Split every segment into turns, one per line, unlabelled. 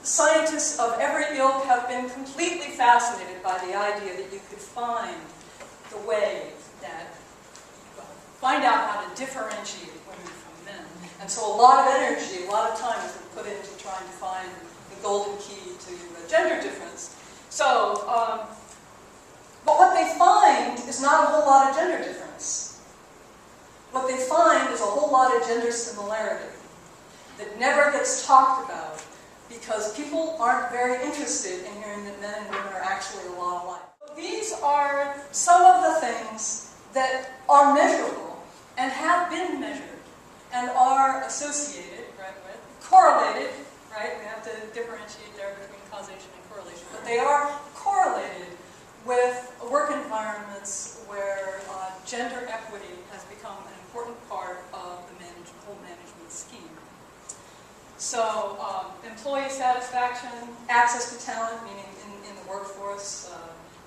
scientists of every ilk have been completely fascinated by the idea that you could find the way that, find out how to differentiate women from men. And so a lot of energy, a lot of time has been put into trying to find the golden key to gender difference. So, but what they find is not a whole lot of gender difference. What they find is a whole lot of gender similarity that never gets talked about because people aren't very interested in hearing that men and women are actually a lot alike. These are some of the things that are measurable and have been measured and are associated, right, with, correlated, right? We have to differentiate there between causation and correlation, but they are correlated with work environments where gender equity has become an important part of the whole management scheme. So, employee satisfaction, access to talent, meaning in the workforce.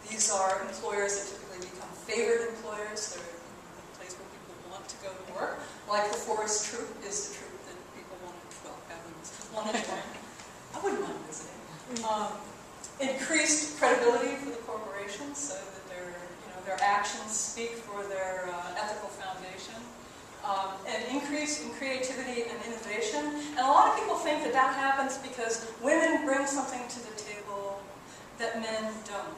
These are employers that typically become favored employers. They're a place where people want to go to work. Like the forest troop is the troop that people want to join. I wouldn't mind visiting. Increased credibility for the corporations, so that their actions speak for their ethical foundation. An increase in creativity and innovation. And a lot of people think that that happens because women bring something to the table that men don't.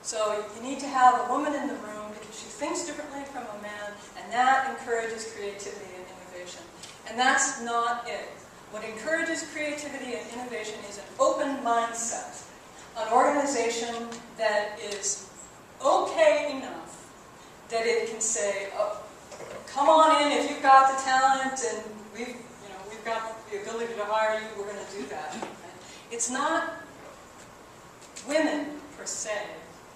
So you need to have a woman in the room because she thinks differently from a man, and that encourages creativity and innovation. And that's not it. What encourages creativity and innovation is an open mindset. An organization that is okay enough that it can say, oh, come on in if you've got the talent and we've got the ability to hire you, we're going to do that. Right? It's not women per se,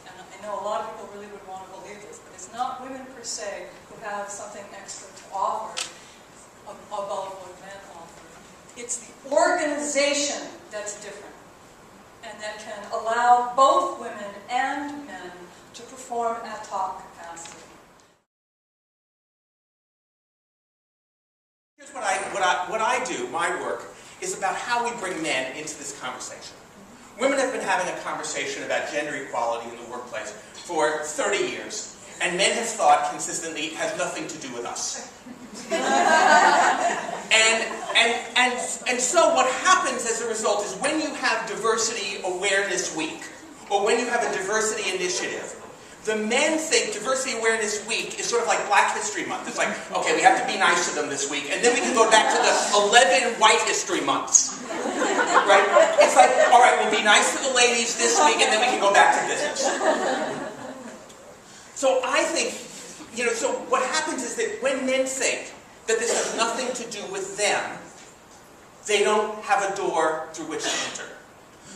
and I know a lot of people really would want to believe this, but it's not women per se who have something extra to offer above what men offer. It's the organization that's different and that can allow both women and men to perform at top capacity.
Here's what I do, my work, is about how we bring men into this conversation. Women have been having a conversation about gender equality in the workplace for 30 years, and men have thought consistently it has nothing to do with us. And so what happens as a result is when you have Diversity Awareness Week, or when you have a diversity initiative, the men think Diversity Awareness Week is sort of like Black History Month. It's like, okay, we have to be nice to them this week, and then we can go back to the 11 White History Months. Right? It's like, all right, we'll be nice to the ladies this week, and then we can go back to business. So I think, so what happens is that when men think that this has nothing to do with them, they don't have a door through which to enter.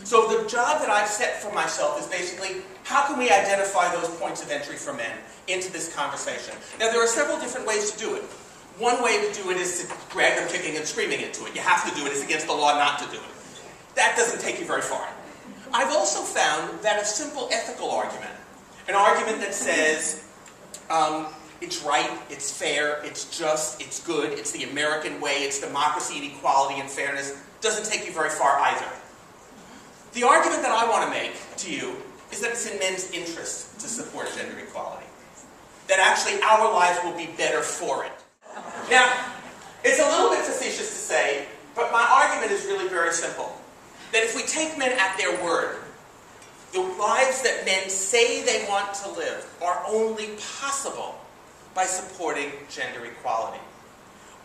So the job that I've set for myself is basically, how can we identify those points of entry for men into this conversation? Now, there are several different ways to do it. One way to do it is to drag them kicking and screaming into it. You have to do it. It's against the law not to do it. That doesn't take you very far. I've also found that a simple ethical argument, an argument that says, it's right, it's fair, it's just, it's good, it's the American way, it's democracy and equality and fairness, doesn't take you very far either. The argument that I want to make to you is that it's in men's interest to support gender equality. That actually our lives will be better for it. Now, it's a little bit facetious to say, but my argument is really very simple. That if we take men at their word, the lives that men say they want to live are only possible by supporting gender equality.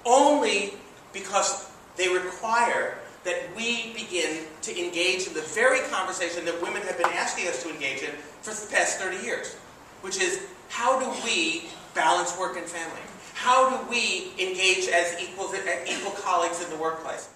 Only because they require that we begin to engage in the very conversation that women have been asking us to engage in for the past 30 years, which is, how do we balance work and family? How do we engage as equal colleagues in the workplace?